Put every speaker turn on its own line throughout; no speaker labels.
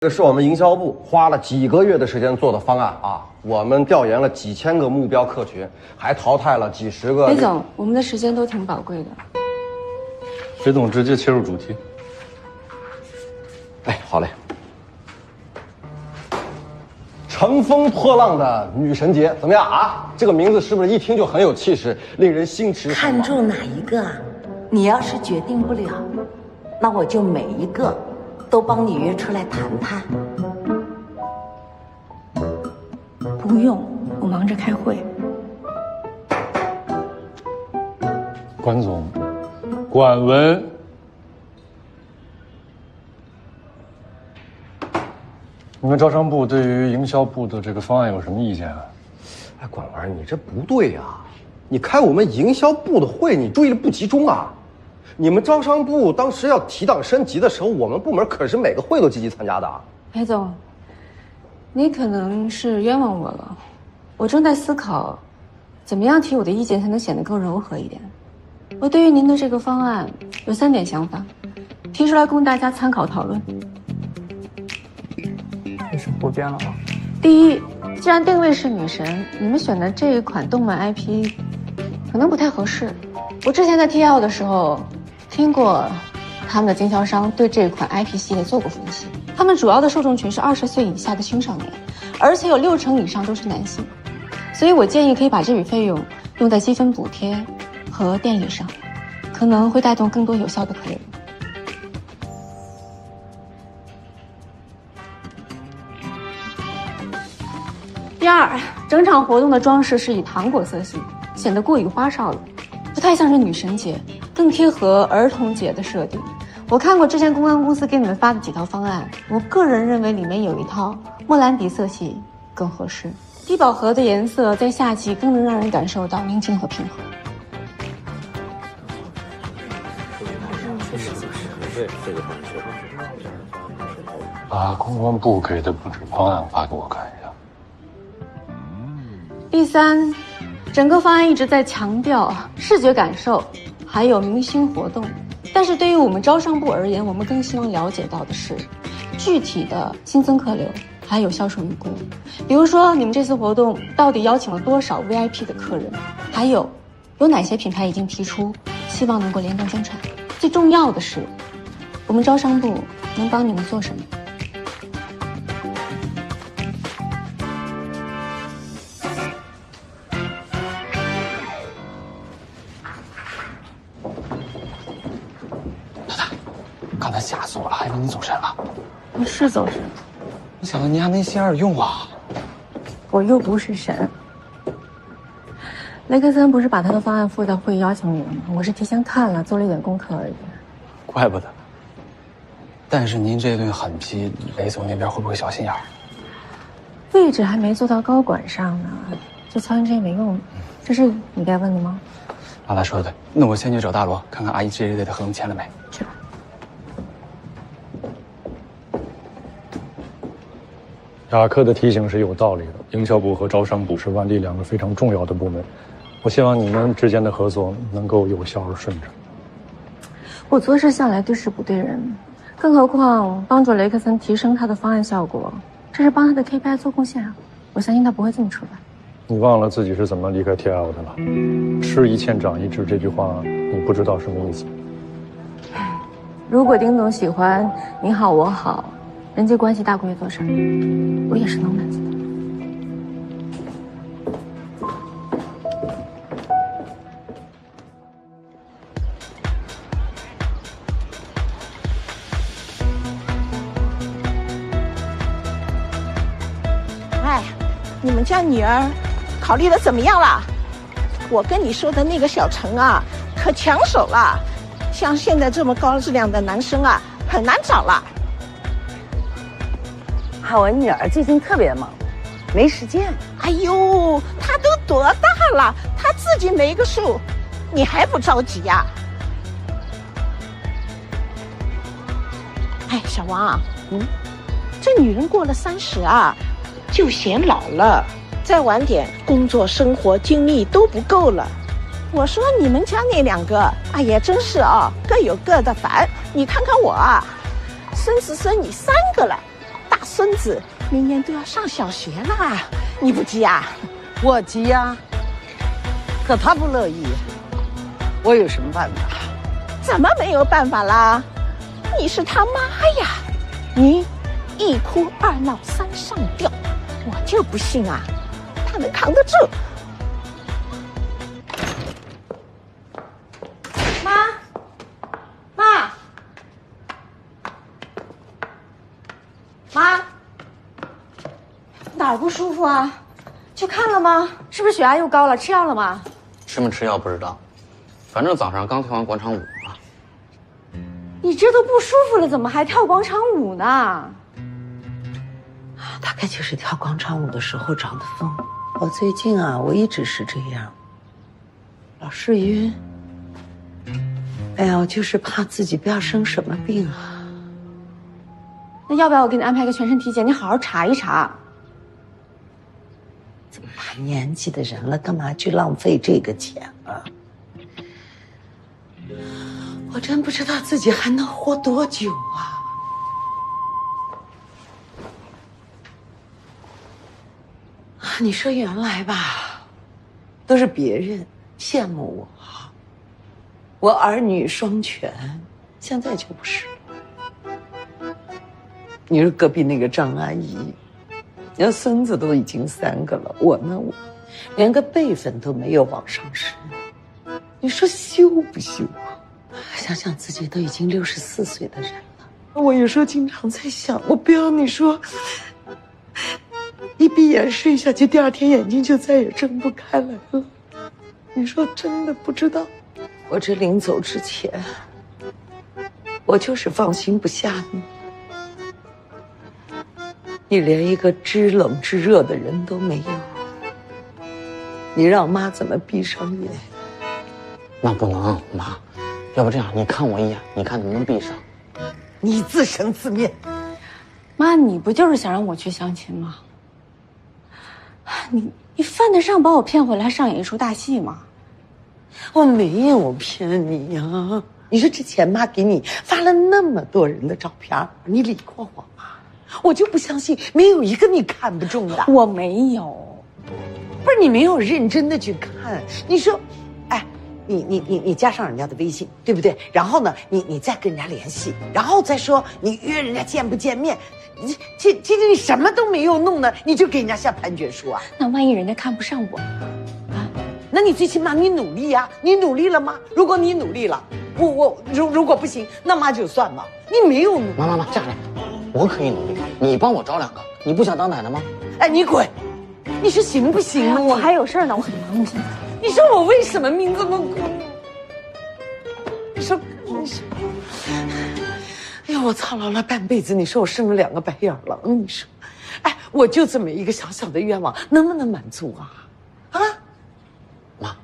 这是我们营销部花了几个月的时间做的方案啊！我们调研了几千个目标客群，还淘汰了几十个。
裴总，我们的时间都挺宝贵的。
裴总直接切入主题。
哎，好嘞。乘风破浪的女神节怎么样啊？这个名字是不是一听就很有气势，令人心驰神往？
看中哪一个啊？你要是决定不了，那我就每一个都帮你约出来谈谈。
不用，我忙着开会。
关总，管文。你们招商部对于营销部的这个方案有什么意见啊？
哎，管文，你这不对啊！你开我们营销部的会，你注意力不集中啊！你们招商部当时要提档升级的时候，我们部门可是每个会都积极参加的。
裴总，你可能是冤枉我了。我正在思考，怎么样提我的意见才能显得更柔和一点。我对于您的这个方案有3点想法，提出来供大家参考讨论。
这是不变了吗？
第一，既然定位是女神，你们选的这一款动漫 IP 可能不太合适。我之前在 TL 的时候听过他们的经销商对这款 IP 系列做过分析，他们主要的受众群是20岁以下的青少年，而且有60%以上都是男性，所以我建议可以把这笔费用用在积分补贴和电礼上，可能会带动更多有效的客人。第二，整场活动的装饰是以糖果色系，显得过于花哨了，不太像是女神节，更贴合儿童节的设定。我看过之前公关公司给你们发的几套方案，我个人认为里面有一套莫兰迪色系更合适。低饱和的颜色在夏季更能让人感受到宁静和平和。
把公关部给的布置方案发给我看一下。
第三，整个方案一直在强调视觉感受，还有明星活动。但是对于我们招商部而言，我们更希望了解到的是具体的新增客流，还有销售预估。比如说，你们这次活动到底邀请了多少 VIP 的客人？还有哪些品牌已经提出希望能够联动增产？最重要的是，我们招商部能帮你们做什么？
刚才吓死我了，还以为你走神了。
我是走神，
没想到你还没心眼用啊！
我又不是神。雷克森不是把他的方案附在会议邀请里了吗？我是提前看了，做了一点功课而已。
怪不得。但是您这顿狠批，雷总那边会不会小心眼儿？
位置还没做到高管上呢，就操心这些没用的。这是你该问的吗？
阿达说的对，那我先去找大罗，看看阿姨这一类的合同签了没。
去吧。
雅克的提醒是有道理的，营销部和招商部是万历2个非常重要的部门，我希望你们之间的合作能够有效而顺畅。
我做事向来对事不对人，更何况帮助雷克森提升他的方案效果，这是帮他的 KPI 做贡献啊！我相信他不会这么处罚。
你忘了自己是怎么离开 TL 的了？吃一堑长一智这句话，你不知道什么意思。
如果丁总喜欢你好我好，人际关系大过于做事，我也是能满足的。
哎，你们家女儿考虑的怎么样了？我跟你说的那个小陈啊，可抢手了。像现在这么高质量的男生啊，很难找了。
我女儿最近特别忙，没时间。
哎呦，她都多大了，她自己没个数，你还不着急呀？哎，小王啊，这女人过了30啊，就显老了，再晚点，工作生活精力都不够了。我说你们家那2个，哎呀，真是啊，各有各的烦。你看看我啊，孙子孙女3个了，大子明年都要上小学啦，你不急啊？
我急呀，可他不乐意，我有什么办法？
怎么没有办法啦？你是他妈呀！你一哭二闹三上吊，我就不信啊，他能扛得住。
妈，妈，妈，哪儿不舒服啊？去看了吗？是不是血压又高了？吃药了吗？
吃没吃药不知道，反正早上刚跳完广场舞嘛。
你这都不舒服了，怎么还跳广场舞呢？
大概就是跳广场舞的时候长的风。我最近啊，我一直是这样，老是晕。哎呀，我就是怕自己不要生什么病啊。
那要不要我给你安排个全身体检？你好好查一查。
这么大年纪的人了，干嘛去浪费这个钱啊？我真不知道自己还能活多久啊！你说原来吧，都是别人羡慕我儿女双全，现在就不是了。你说隔壁那个张阿姨，人家孙子都已经3个了，我呢，我连个辈分都没有往上升，你说羞不羞啊？想想自己都已经64岁的人了，我有时候经常在想，我不要你说一闭眼睡下去，第2天眼睛就再也睁不开来了。你说真的不知道，我这临走之前，我就是放心不下你。你连一个知冷知热的人都没有，你让妈怎么闭上眼？
那不能，妈，要不这样，你看我一眼，你看能不能闭上？
你自生自灭。
妈，你不就是想让我去相亲吗？你犯得上把我骗回来上演一出大戏吗？
我没有骗你呀。你说之前妈给你发了那么多人的照片，你理过我吗？我就不相信没有一个你看不中的。
我没有，
不是你没有认真的去看。你说，哎，你加上人家的微信，对不对？然后呢，你再跟人家联系，然后再说你约人家见不见面。其实你什么都没有弄呢，你就给人家下判决书啊？
那万一人家看不上我啊？
那你最起码你努力呀，你努力了吗？如果你努力了，如果不行，那妈就算了。你没有努力。
妈，这样，我可以努力，你帮我找2个。你不想当奶奶吗？
哎，你滚！你说行不行啊？
我还有事儿呢，我很忙，我现在。
你说我为什么命这么苦？你说，哎呀，我操劳了半辈子，你说我生了2个白眼狼，你说，哎，我就这么一个小小的愿望，能不能满足啊？啊？
妈，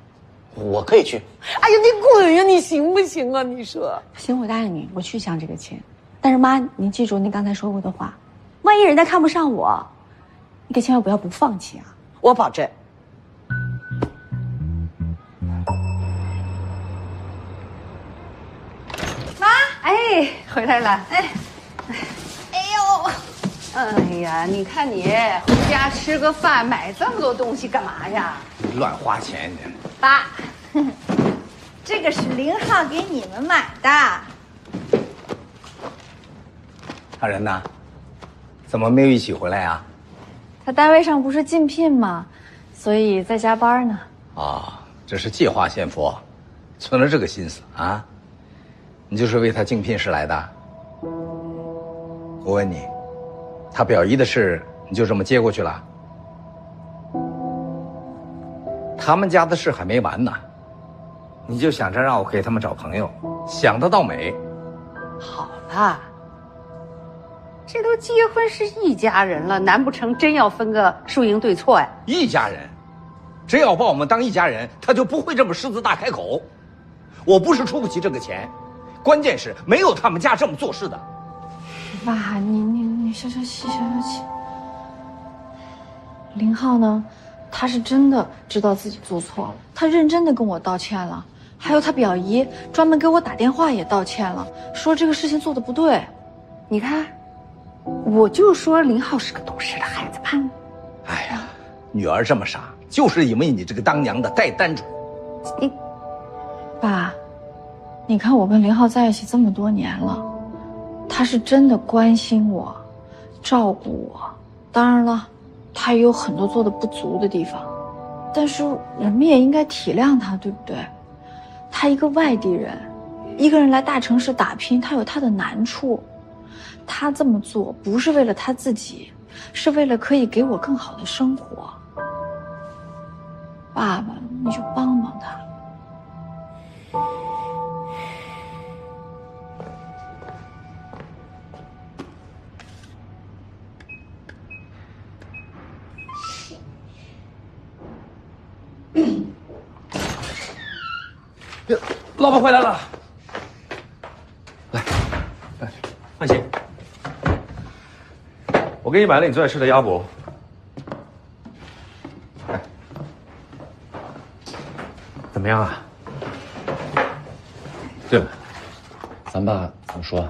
我可以去。
哎呀，你滚呀！你行不行啊？你说。
行，我答应你，我去相这个亲。但是妈，您记住您刚才说过的话，万一人家看不上我，你可千万不要不放弃啊！
我保证。
妈，哎，回来了，哎呀，你看你回家吃个饭，买这么多东西干嘛呀？
乱花钱你。
爸，这个是林浩给你们买的。
大人呢？怎么没有一起回来啊？
他单位上不是竞聘吗？所以在加班呢。
啊，这是计划先佛，存了这个心思啊？你就是为他竞聘时来的？我问你，他表姨的事你就这么接过去了？他们家的事还没完呢，你就想着让我给他们找朋友，想得倒美。
好了。
这都结婚是一家人了，难不成真要分个输赢对错呀？
一家人，只要把我们当一家人，他就不会这么狮子大开口。我不是出不起这个钱，关键是没有他们家这么做事的。
爸，你消消气，消消气。林浩呢？他是真的知道自己做错了，他认真的跟我道歉了，还有他表姨专门给我打电话也道歉了，说这个事情做的不对。你看。
我就说林浩是个懂事的孩子吧。
哎呀，女儿这么傻，就是因为你这个当娘的太单纯。
爸，你看我跟林浩在一起这么多年了，他是真的关心我，照顾我。当然了，他也有很多做的不足的地方，但是我们也应该体谅他，对不对？他一个外地人，一个人来大城市打拼，他有他的难处。他这么做不是为了他自己，是为了可以给我更好的生活。爸爸，你就帮帮他。
老婆回来了，来，放心，我给你买了你最爱吃的鸭脖。怎么样啊？对了，咱爸怎么说啊？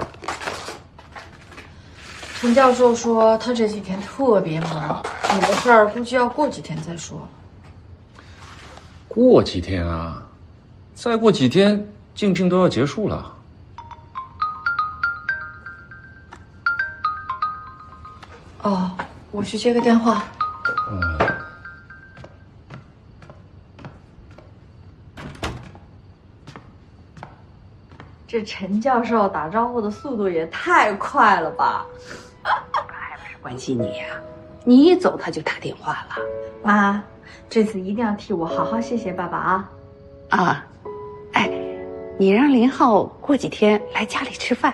陈教授说他这几天特别忙，你的事儿估计要过几天再说。
过几天啊？再过几天，竞聘都要结束了。
哦，我去接个电话。这陈教授打招呼的速度也太快了吧！
还不是关心你呀、你一走他就打电话了。
妈，这次一定要替我好好谢谢爸爸啊！
啊，哎，你让林浩过几天来家里吃饭。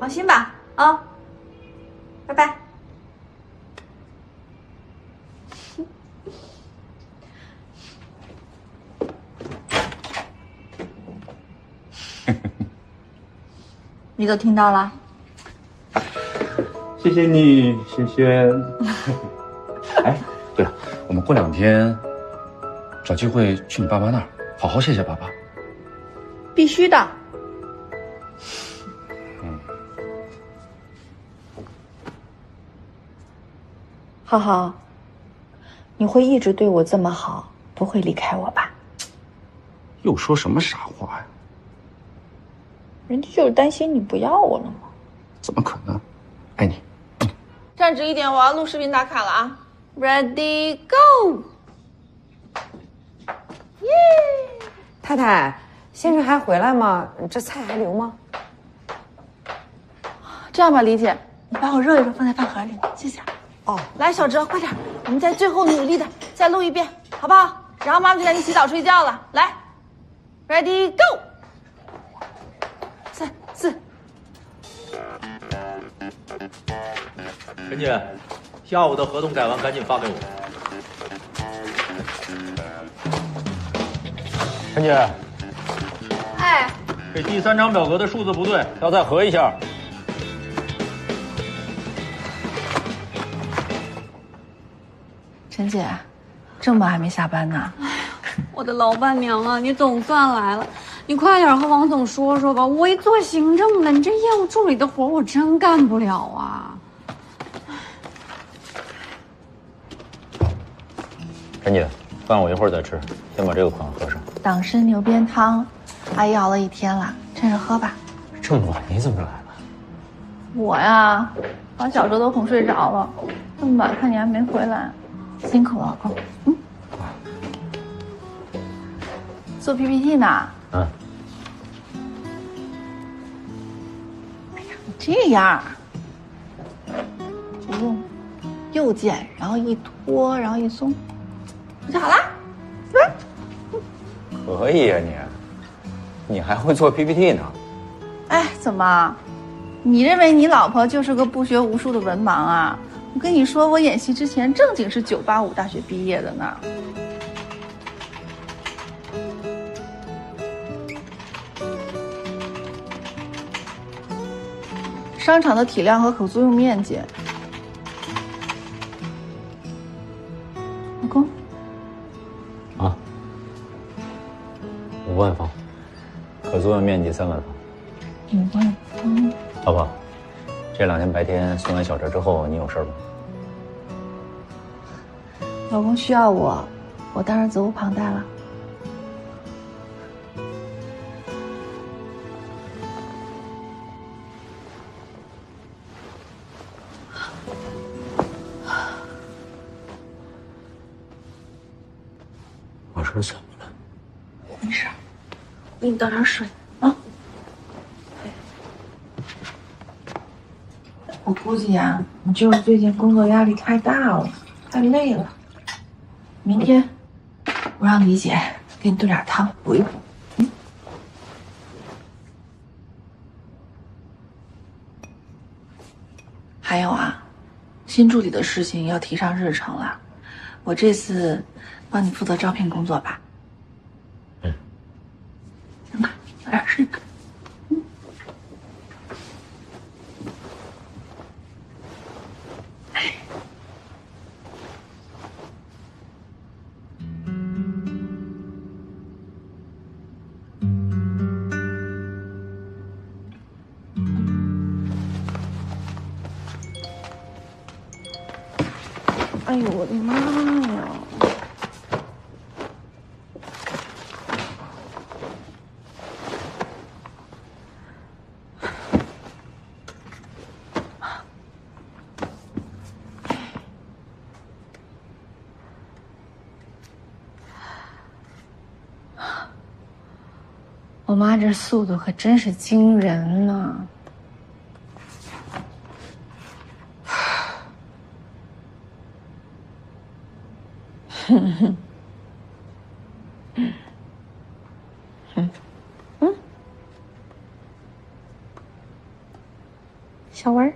放心吧，啊，拜拜。你都听到了？
谢谢你，轩轩。哎，对了，我们过2天找机会去你爸妈那儿，好好谢谢爸爸。
必须的。浩浩，你会一直对我这么好，不会离开我吧？
又说什么傻话呀？
人家就是担心你不要我了嘛。
怎么可能？爱你。
站直一点，我要录视频打卡了啊 ！Ready go！ 耶！
太太，先生还回来吗？这菜还留吗？
这样吧，李姐，你把我热一热放在饭盒里，谢谢。哦，来，小哲，快点，我们在最后努力的再录一遍，好不好？然后妈妈就带你洗澡睡觉了。来 ，Ready go！ 3、4。
陈姐，下午的合同改完，赶紧发给我。
陈姐，
哎，
这第3张表格的数字不对，要再核一下。
陈姐，这么晚还没下班呢？
我的老伴娘啊，你总算来了，你快点和王总说说吧。我一做行政的，你这业务助理的活我真干不了啊。
陈姐，饭我一会儿再吃，先把这个款合上。
党参牛鞭汤，阿姨熬了1天了，趁热喝吧。
这么晚你怎么来了？
我呀，把小哲都哄睡着了，这么晚看你还没回来，辛苦了，老公。做 PPT 呢。哎呀，你这样，就用右键，然后一拖，然后一松，就好啦。
可以啊你还会做 PPT 呢？
哎，怎么？你认为你老婆就是个不学无术的文盲啊？我跟你说，我演戏之前正经是985大学毕业的呢。商场的体量和可租用面积，老公。
啊，5万方，可租用面积3万方。
5万方。
老婆，这2天白天送完小哲之后，你有事吗？
老公需要我，我当然责无旁贷了。
我说怎么了？
没事，我给你倒点水啊。我估计呀，你就是最近工作压力太大了，太累了。明天我让李姐给你炖点汤补一补。还有啊，新助理的事情要提上日程了。我这次帮你负责招聘工作吧。行吧，早点睡吧。哎呦我的妈呀！我妈这速度可真是惊人呢。小文儿，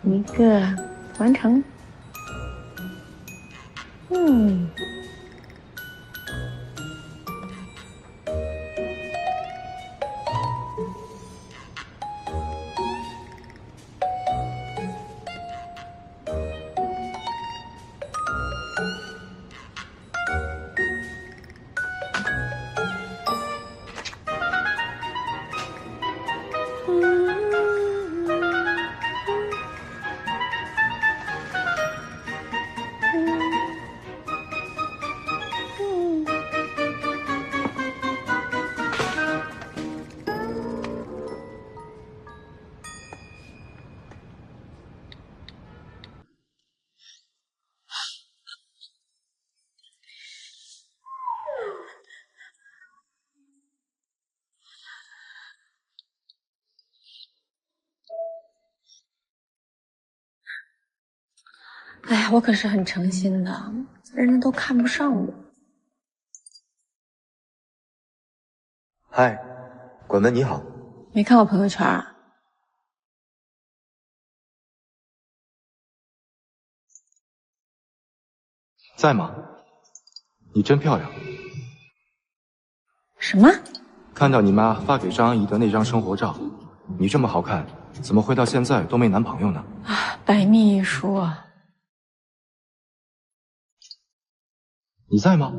一个完成。哎呀，我可是很诚心的，人家都看不上我。
嗨，管文你好。
没看我朋友圈啊？
在吗？你真漂亮。
什么？
看到你妈发给张阿姨的那张生活照，你这么好看，怎么会到现在都没男朋友呢？
啊，百密一疏。
你在吗？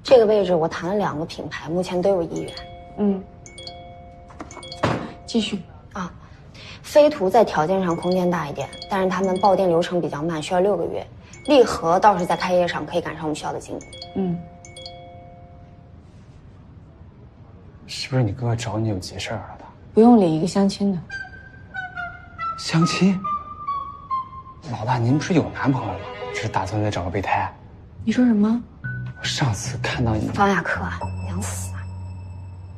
这个位置我谈了2个品牌，目前都有意愿。
继续
啊。飞图在条件上空间大一点，但是他们爆店流程比较慢，需要6个月。利和倒是在开业上可以赶上我们学校的进度。
是不是你哥哥找你有急事儿了？
不用理，一个相亲的。
相亲？老大，您不是有男朋友吗？只是打算再找个备胎？
你说什么？
我上次看到你，
方亚克，想死啊！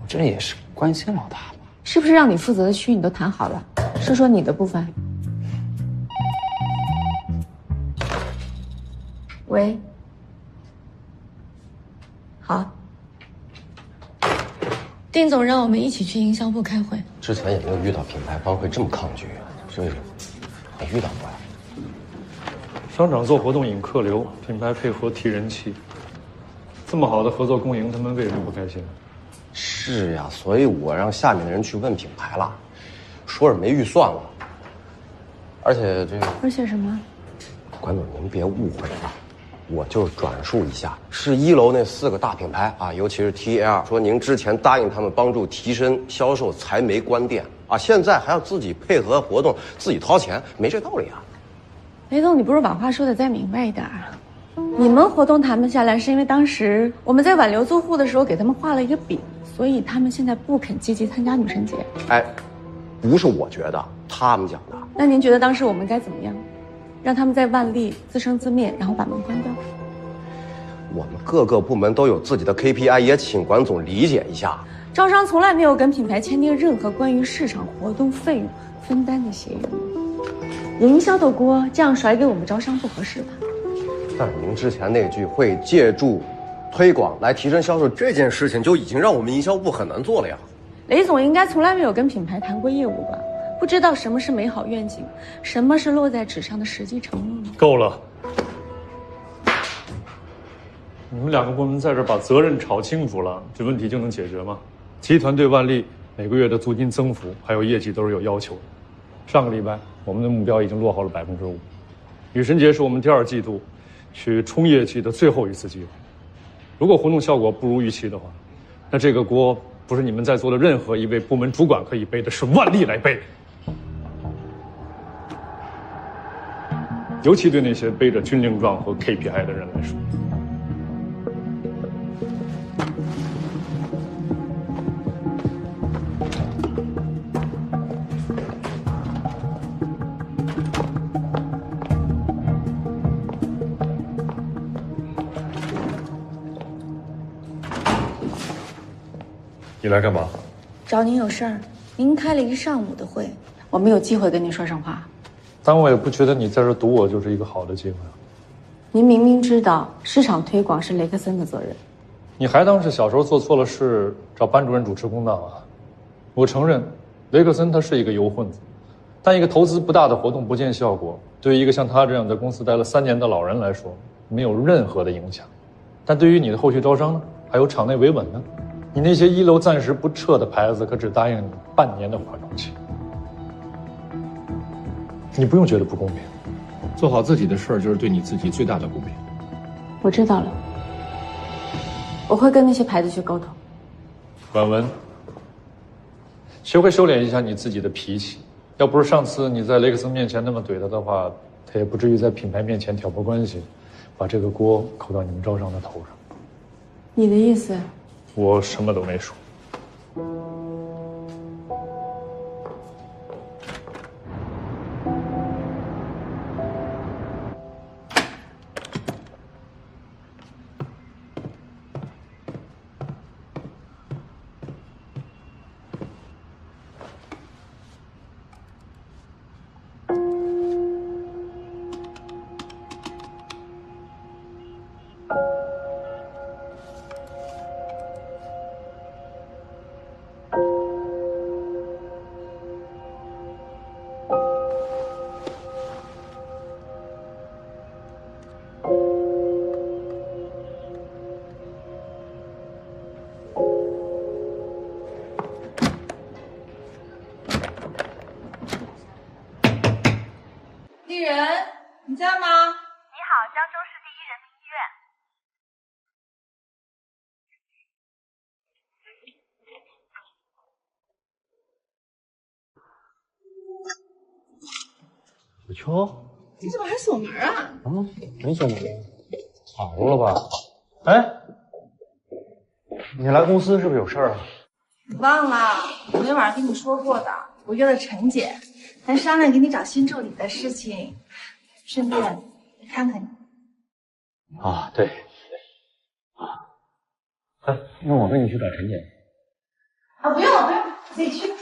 我这也是关心老大嘛。
是不是让你负责的区你都谈好了？说说你的部分。喂。好。
丁总让我们一起去营销部开会。
之前也没有遇到品牌方会这么抗拒啊，是为什么？没遇到过呀。
商场做活动引客流，品牌配合提人气，这么好的合作共赢，他们为什么不开心？
是呀，所以我让下面的人去问品牌了，说是没预算了。而且
而且什么？
管总您别误会了，我就转述一下，是1楼那4个大品牌啊，尤其是 TAR 说您之前答应他们帮助提升销售才没关店啊，现在还要自己配合活动，自己掏钱，没这道理啊。
雷总，你不如把话说得再明白一点啊！你们活动谈不下来，是因为当时我们在挽留租户的时候给他们画了一个饼，所以他们现在不肯积极参加女神节。
哎，不是我觉得，他们讲的。
那您觉得当时我们该怎么样？让他们在万历自生自灭，然后把门关掉？
我们各个部门都有自己的 KPI， 也请管总理解一下。
招商从来没有跟品牌签订任何关于市场活动费用分担的协议。营销的锅这样甩给我们招商不合适吧？
但您之前那句会借助推广来提升销售这件事情，就已经让我们营销部很难做了呀。
雷总应该从来没有跟品牌谈过业务吧？不知道什么是美好愿景，什么是落在纸上的实际承诺呢？
够了！你们2个部门在这把责任炒清楚了，这问题就能解决吗？集团对万历每个月的租金增幅还有业绩都是有要求的。上个礼拜我们的目标已经落后了5%。女神节是我们第2季度去冲业绩的最后一次机会。如果活动效果不如预期的话，那这个锅不是你们在座的任何一位部门主管可以背的，是万历来背。尤其对那些背着军令状和 KPI 的人来说。你来干嘛？
找您有事儿。您开了一上午的会，我没有机会跟您说上话。
但我也不觉得你在这堵我就是一个好的机会。
您明明知道市场推广是雷克森的责任，
你还当是小时候做错了事找班主任主持公道啊？我承认，雷克森他是一个油混子，但一个投资不大的活动不见效果，对于一个像他这样在公司待了3年的老人来说，没有任何的影响。但对于你的后续招商呢，还有场内维稳呢？你那些1楼暂时不撤的牌子，可只答应你半年的化妆期。你不用觉得不公平，
做好自己的事儿就是对你自己最大的公平。
我知道了，我会跟那些牌子去沟通。
婉文，学会收敛一下你自己的脾气。要不是上次你在雷克森面前那么怼他的话，他也不至于在品牌面前挑拨关系，把这个锅扣到你们招商的头上。
你的意思？
我什么都没说。
丽人，你在吗？
你好，江州市第一人民医院。
小秋，
你怎么还锁门啊？
没锁门，跑了吧？哎，你来公司是不是有事儿啊？
你忘了昨天晚上跟你说过的，我约了陈姐，还商量给你找新助理的事情，顺便看看你。
啊，对，啊，哎，那我跟你去找陈姐。
啊，不用了，不用了，自己去。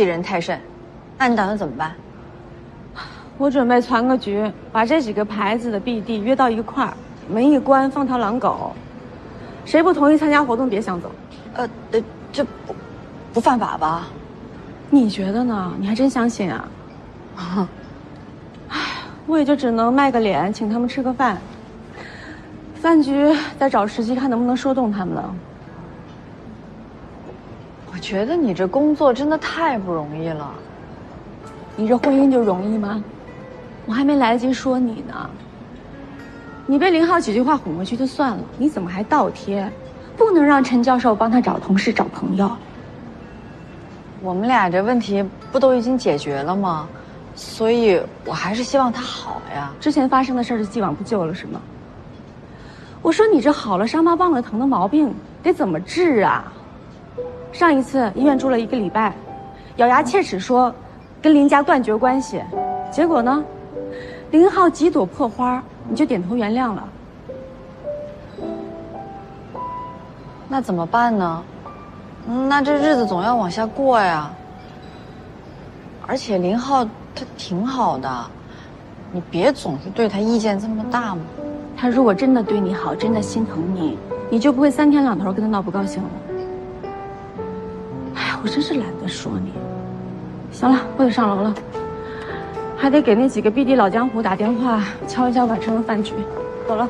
欺人太甚。那你打算怎么办？
我准备攒个局，把这几个牌子的 BD 约到一块儿，门一关，放条狼狗。谁不同意参加活动，别想走。
这不犯法吧？
你觉得呢？你还真相信啊？我也就只能卖个脸，请他们吃个饭。饭局再找时机看能不能说动他们了。
我觉得你这工作真的太不容易了。
你这婚姻就容易吗？我还没来得及说你呢。你被林浩几句话哄回去就算了，你怎么还倒贴？不能让陈教授帮他找同事、找朋友。
我们俩这问题不都已经解决了吗？所以我还是希望他好呀。
之前发生的事就既往不咎了是吗？我说你这好了伤疤忘了疼的毛病得怎么治啊？上一次医院住了1个礼拜，咬牙切齿说跟林家断绝关系，结果呢，林浩几朵破花你就点头原谅了。
那怎么办呢？那这日子总要往下过呀。而且林浩他挺好的，你别总是对他意见这么大嘛。
他如果真的对你好，真的心疼你，你就不会3天2头跟他闹不高兴了。哎，我真是懒得说你。行了，我得上楼了，还得给那几个 BD 老江湖打电话，敲一下晚上的饭局。走了。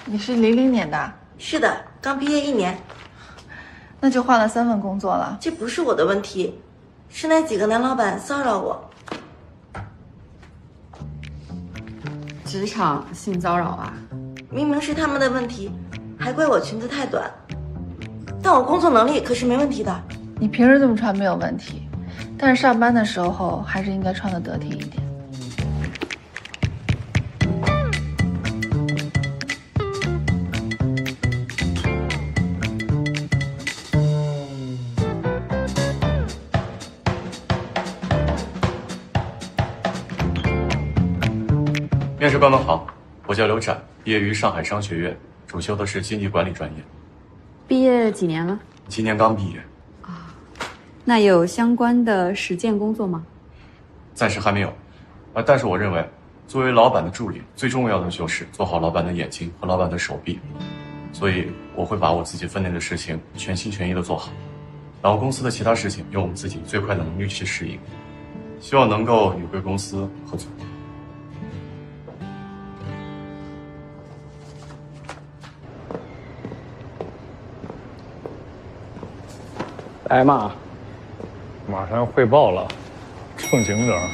你是00年的？
是的，刚毕业1年。
那就换了3份工作了。
这不是我的问题，是那几个男老板骚扰我。
职场性骚扰啊？
明明是他们的问题，还怪我裙子太短。但我工作能力可是没问题的。
你平时这么穿没有问题，但是上班的时候还是应该穿得得体一点。
面试官们好，我叫刘展，毕业于上海商学院，主修的是经济管理专业。
毕业几年了？
今年刚毕业。
那有相关的实践工作吗？
暂时还没有，但是我认为，作为老板的助理，最重要的就是做好老板的眼睛和老板的手臂，所以我会把我自己分内的事情全心全意的做好，然后公司的其他事情用我们自己最快的能力去适应，希望能够与贵公司合作。
来嘛，马上要汇报了，正经点儿。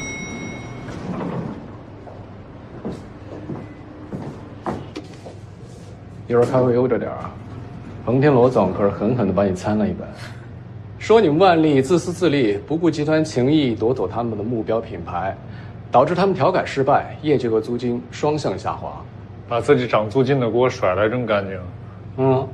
一会儿开会悠着点啊！彭天罗总可是狠狠地把你参了一本，说你们万历自私自利，不顾集团情谊，夺走他们的目标品牌，导致他们调改失败，业绩和租金双向下滑，
把自己涨租金的锅甩来真干净。